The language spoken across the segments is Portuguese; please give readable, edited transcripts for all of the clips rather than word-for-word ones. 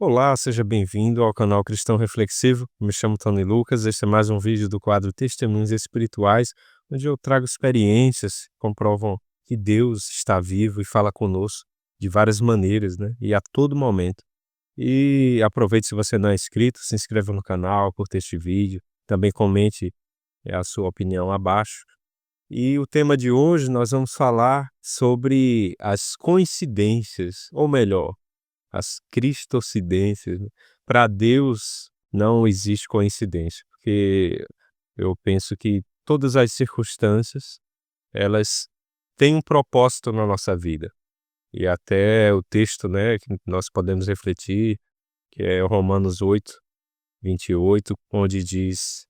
Olá, seja bem-vindo ao canal Cristão Reflexivo. Me chamo Tony Lucas. Este é mais um vídeo do quadro Testemunhos Espirituais, onde eu trago experiências que comprovam que Deus está vivo e fala conosco de várias maneiras, né? E a todo momento. E aproveite, se você não é inscrito, se inscreva no canal, curta este vídeo, também comente a sua opinião abaixo. E o tema de hoje nós vamos falar sobre as coincidências, ou melhor, as cristocidências, né. Para Deus não existe coincidência, porque eu penso que todas as circunstâncias, elas têm um propósito na nossa vida. E até o texto, né, que nós podemos refletir, que é Romanos 8, 28, onde diz: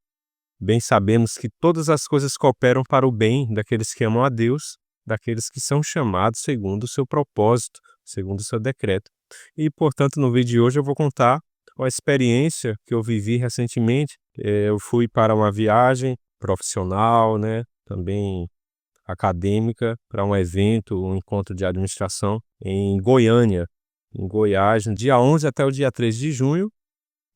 "Bem sabemos que todas as coisas cooperam para o bem daqueles que amam a Deus, daqueles que são chamados segundo o seu propósito, segundo o seu decreto". E, portanto, no vídeo de hoje eu vou contar uma experiência que eu vivi recentemente. Eu fui para uma viagem profissional, né, também acadêmica, para um evento, um encontro de administração em Goiânia, em Goiás, no dia 11 até o dia 13 de junho,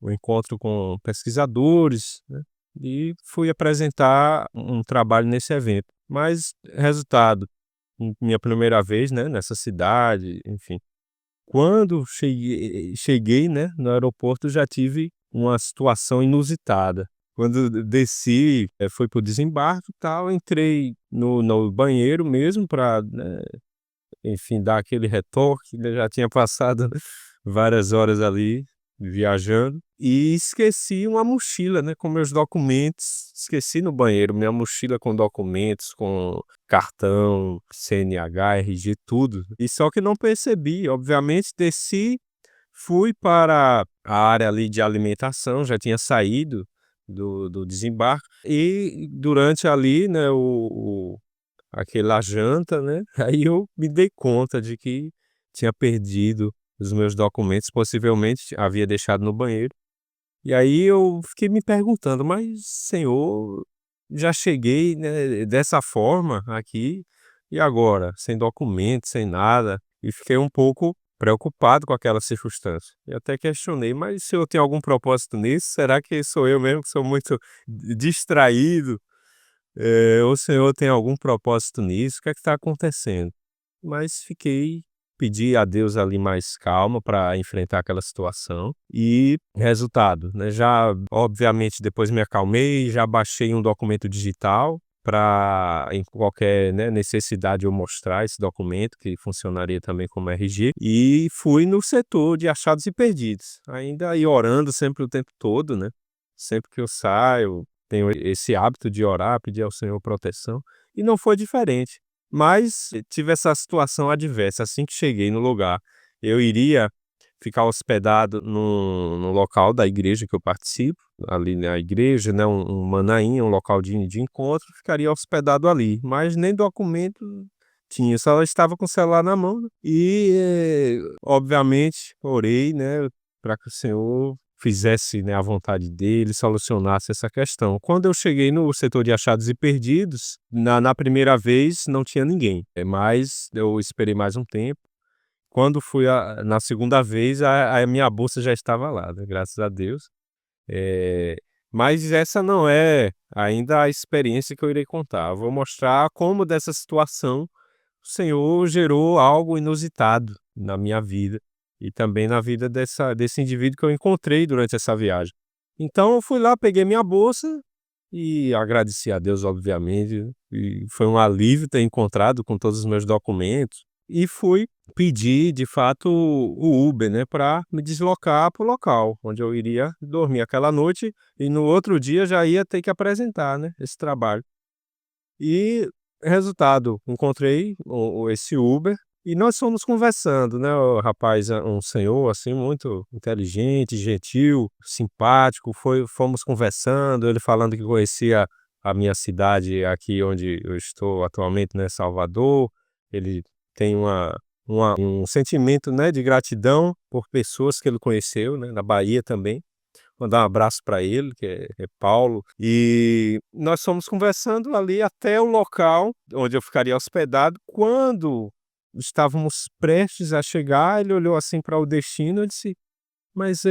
um encontro com pesquisadores, né, e fui apresentar um trabalho nesse evento. Mas, resultado, minha primeira vez, né, nessa cidade, enfim. Quando cheguei, né, no aeroporto, já tive uma situação inusitada. Quando desci, fui para o desembarque e tal, entrei no banheiro mesmo para, né, enfim, dar aquele retoque, né, já tinha passado várias horas ali viajando, e esqueci uma mochila, né, com meus documentos, esqueci no banheiro, minha mochila com documentos, com cartão, CNH, RG, tudo. E só que não percebi, obviamente desci, fui para a área ali de alimentação, já tinha saído do desembarque, e durante ali, né, aquela janta, né, aí eu me dei conta de que tinha perdido os meus documentos, possivelmente havia deixado no banheiro. E aí eu fiquei me perguntando: "Mas Senhor, já cheguei, né, dessa forma aqui, e agora? Sem documento, sem nada". E fiquei um pouco preocupado com aquela circunstância. E até questionei: "Mas o Senhor tem algum propósito nisso? Será que sou eu mesmo que sou muito distraído?" O senhor tem algum propósito nisso? O que é que está acontecendo? Mas pedi a Deus ali mais calma para enfrentar aquela situação e resultado, né, já obviamente depois me acalmei, já baixei um documento digital para em qualquer, né, necessidade eu mostrar esse documento, que funcionaria também como RG, e fui no setor de achados e perdidos, ainda aí orando sempre o tempo todo, né, sempre que eu saio tenho esse hábito de orar, pedir ao Senhor proteção, e não foi diferente. Mas tive essa situação adversa, assim que cheguei no lugar, eu iria ficar hospedado no local da igreja que eu participo, ali na igreja, né, um Manaim, um local de encontro, ficaria hospedado ali, mas nem documento tinha, só estava com o celular na mão, né, e, obviamente orei, né, para que o Senhor fizesse, né, a vontade dele, solucionasse essa questão. Quando eu cheguei no setor de achados e perdidos, na primeira vez não tinha ninguém, mas eu esperei mais um tempo. Quando fui na segunda vez, a minha bolsa já estava lá, né, graças a Deus. Eh, mas essa não é ainda a experiência que eu irei contar. Eu vou mostrar como dessa situação o Senhor gerou algo inusitado na minha vida e também na vida desse indivíduo que eu encontrei durante essa viagem. Então eu fui lá, peguei minha bolsa e agradeci a Deus, obviamente, né, e foi um alívio ter encontrado com todos os meus documentos, e fui pedir, de fato, o Uber, né, para me deslocar para o local onde eu iria dormir aquela noite e no outro dia já ia ter que apresentar, né, esse trabalho. E resultado, encontrei esse Uber e nós fomos conversando, né, o rapaz é um senhor, assim, muito inteligente, gentil, simpático, fomos conversando, ele falando que conhecia a minha cidade aqui onde eu estou atualmente, né, Salvador. Ele tem um sentimento, né, de gratidão por pessoas que ele conheceu, né, na Bahia também. Mandar um abraço para ele, que é Paulo, e nós fomos conversando ali até o local onde eu ficaria hospedado. Quando estávamos prestes a chegar, ele olhou assim para o destino e disse: mas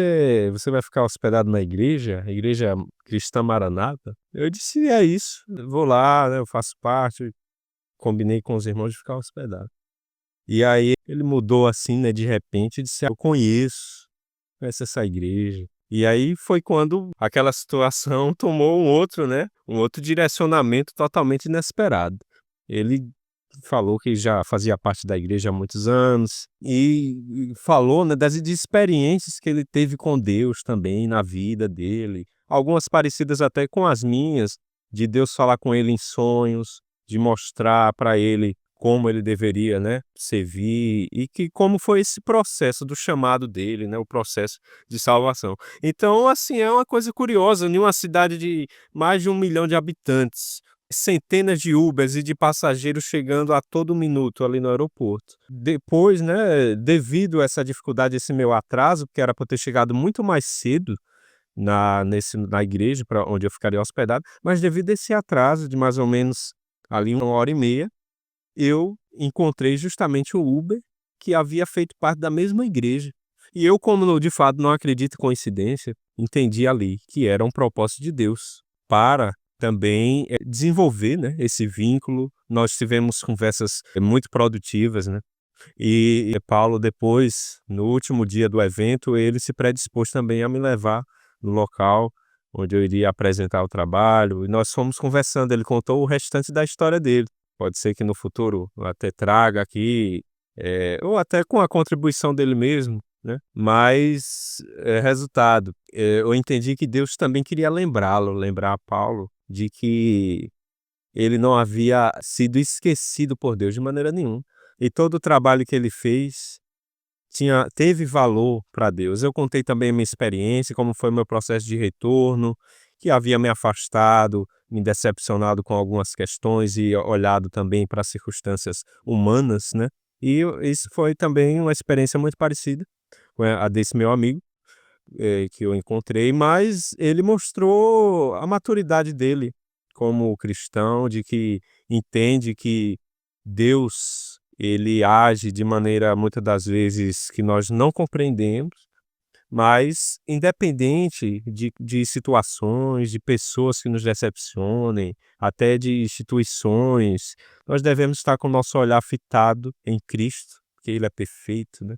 você vai ficar hospedado na igreja, a igreja cristã Maranata? Eu disse: "É isso, eu vou lá, né, eu faço parte", combinei com os irmãos de ficar hospedado. E aí ele mudou assim, né, de repente e disse: "Ah, eu conheço essa igreja". E aí foi quando aquela situação tomou um outro direcionamento totalmente inesperado. Ele falou que já fazia parte da igreja há muitos anos e falou, né, das de experiências que ele teve com Deus também na vida dele, algumas parecidas até com as minhas, de Deus falar com ele em sonhos, de mostrar para ele como ele deveria, né, servir e que como foi esse processo do chamado dele, né, o processo de salvação. Então, assim, é uma coisa curiosa, em uma cidade de mais de 1 milhão de habitantes, centenas de Ubers e de passageiros chegando a todo minuto ali no aeroporto. Depois, né, devido a essa dificuldade, esse meu atraso, porque era para eu ter chegado muito mais cedo na igreja para onde eu ficaria hospedado, mas devido a esse atraso de mais ou menos ali 1 hora e meia, eu encontrei justamente o Uber que havia feito parte da mesma igreja. E eu, como de fato não acredito em coincidência, entendi ali que era um propósito de Deus para também desenvolver, né, esse vínculo. Nós tivemos conversas muito produtivas, né? E Paulo depois, no último dia do evento, ele se predispôs também a me levar no local onde eu iria apresentar o trabalho, e nós fomos conversando, ele contou o restante da história dele. Pode ser que no futuro eu até traga aqui, ou até com a contribuição dele mesmo, né, mas, resultado, eu entendi que Deus também queria lembrar Paulo de que ele não havia sido esquecido por Deus de maneira nenhuma. E todo o trabalho que ele fez teve valor para Deus. Eu contei também a minha experiência, como foi o meu processo de retorno, que havia me afastado, me decepcionado com algumas questões e olhado também para as circunstâncias humanas, né. E isso foi também uma experiência muito parecida com a desse meu amigo, que eu encontrei, mas ele mostrou a maturidade dele como cristão, de que entende que Deus, ele age de maneira muitas das vezes que nós não compreendemos, mas independente de situações, de pessoas que nos decepcionem, até de instituições, nós devemos estar com o nosso olhar fitado em Cristo, porque ele é perfeito, né.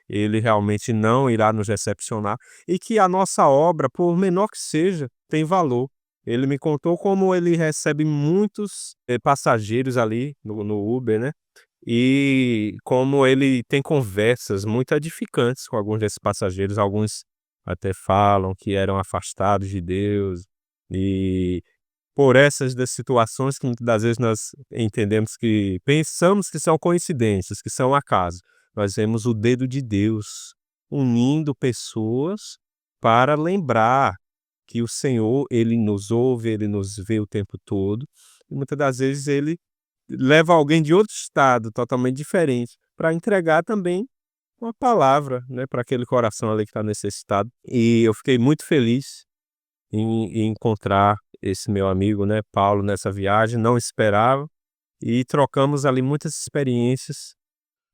Ele realmente não irá nos decepcionar e que a nossa obra, por menor que seja, tem valor. Ele me contou como ele recebe muitos, passageiros ali no Uber, né, e como ele tem conversas muito edificantes com alguns desses passageiros, alguns até falam que eram afastados de Deus, e por essas das situações que muitas das vezes nós entendemos que pensamos que são coincidências, que são acaso, nós vemos o dedo de Deus unindo pessoas para lembrar que o Senhor, ele nos ouve, ele nos vê o tempo todo, e muitas das vezes ele leva alguém de outro estado totalmente diferente para entregar também uma palavra, né, para aquele coração ali que está necessitado. E eu fiquei muito feliz em encontrar esse meu amigo, né, Paulo, nessa viagem, não esperava, e trocamos ali muitas experiências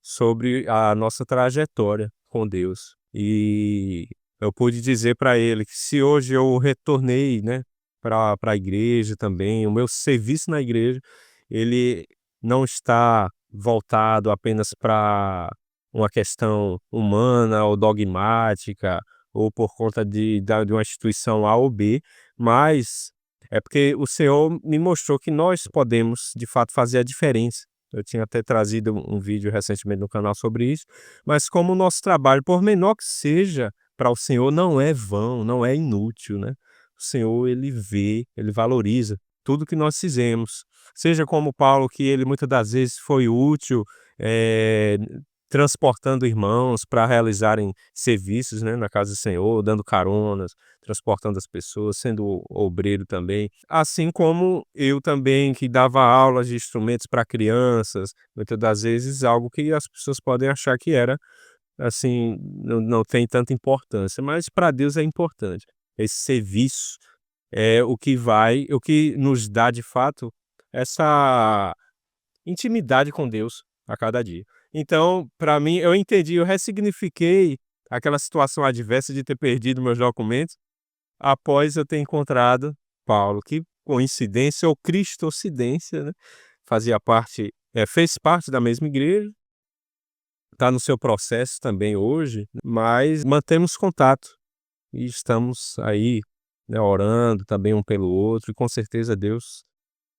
sobre a nossa trajetória com Deus. E eu pude dizer para ele que se hoje eu retornei, né, para a igreja também, o meu serviço na igreja, ele não está voltado apenas para uma questão humana ou dogmática, ou por conta de uma instituição A ou B, mas é porque o Senhor me mostrou que nós podemos, de fato, fazer a diferença. Eu tinha até trazido um vídeo recentemente no canal sobre isso, mas como o nosso trabalho, por menor que seja, para o Senhor não é vão, não é inútil, né. O Senhor, ele vê, ele valoriza tudo que nós fizemos. Seja como Paulo, que ele muitas das vezes foi útil, eh, transportando irmãos para realizarem serviços, né, na casa do Senhor, dando caronas, transportando as pessoas, sendo obreiro também. Assim como eu também, que dava aulas de instrumentos para crianças, muitas das vezes algo que as pessoas podem achar que era, assim, não tem tanta importância, mas para Deus é importante. Esse serviço é o que nos dá de fato essa intimidade com Deus a cada dia. Então, para mim, eu entendi, eu ressignifiquei aquela situação adversa de ter perdido meus documentos, após eu ter encontrado Paulo. Que coincidência ou cristocidência, né? Fazia parte, fez parte da mesma igreja, está no seu processo também hoje, mas mantemos contato e estamos aí, né, orando também um pelo outro, e com certeza Deus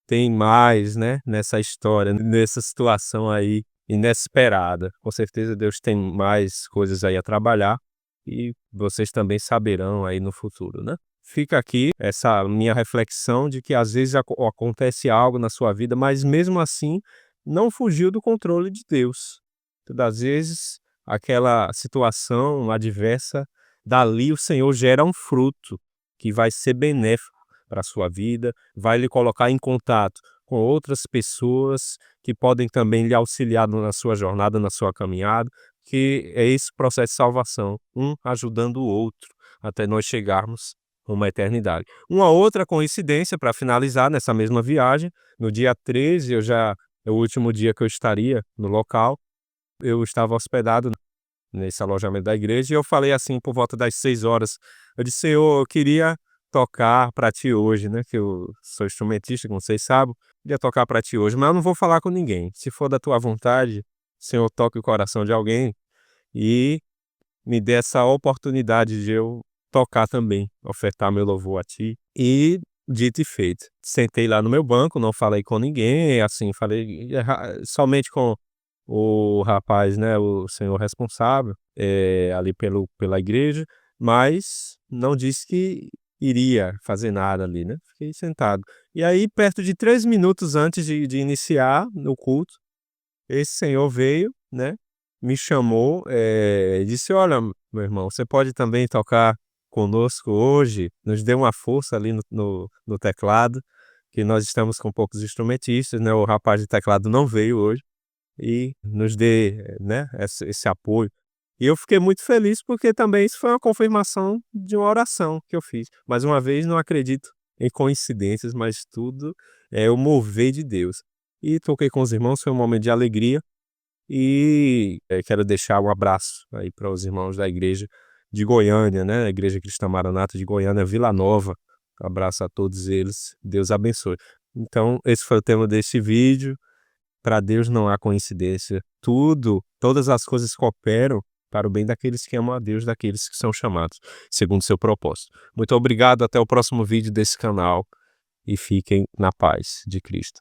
tem mais, né, nessa história, nessa situação aí inesperada. Com certeza Deus tem mais coisas aí a trabalhar e vocês também saberão aí no futuro, né? Fica aqui essa minha reflexão de que às vezes acontece algo na sua vida, mas mesmo assim não fugiu do controle de Deus. Todas as vezes aquela situação adversa, dali o Senhor gera um fruto que vai ser benéfico para a sua vida, vai lhe colocar em contato com outras pessoas que podem também lhe auxiliar na sua jornada, na sua caminhada, que é esse processo de salvação, um ajudando o outro, até nós chegarmos a uma eternidade. Uma outra coincidência, para finalizar nessa mesma viagem, no dia 13, é o último dia que eu estaria no local, eu estava hospedado nesse alojamento da igreja, e eu falei assim por volta das 6 horas, eu disse: Senhor, eu queria tocar para ti hoje, né, que eu sou instrumentista, como vocês sabem, queria tocar para ti hoje, mas eu não vou falar com ninguém. Se for da tua vontade, Senhor, toque o coração de alguém e me dê essa oportunidade de eu tocar também, ofertar meu louvor a ti. E dito e feito. Sentei lá no meu banco, não falei com ninguém, assim, falei somente com o rapaz, né, o senhor responsável, ali pela igreja, mas não disse que iria fazer nada ali, né, fiquei sentado. E aí, perto de 3 minutos antes de iniciar o culto, esse senhor veio, né, me chamou, disse: "Olha, meu irmão, você pode também tocar conosco hoje?", nos deu uma força ali no teclado, que nós estamos com poucos instrumentistas, né, o rapaz de teclado não veio hoje, e nos dê, né, esse apoio. E eu fiquei muito feliz, porque também isso foi uma confirmação de uma oração que eu fiz. Mais uma vez, não acredito em coincidências, mas tudo é o mover de Deus. E toquei com os irmãos, foi um momento de alegria, e quero deixar um abraço aí para os irmãos da igreja de Goiânia, né, a Igreja Cristã Maranata de Goiânia, Vila Nova. Um abraço a todos eles, Deus abençoe. Então, esse foi o tema deste vídeo. Para Deus não há coincidência. Todas as coisas cooperam para o bem daqueles que amam a Deus, daqueles que são chamados segundo seu propósito. Muito obrigado, até o próximo vídeo desse canal, e fiquem na paz de Cristo.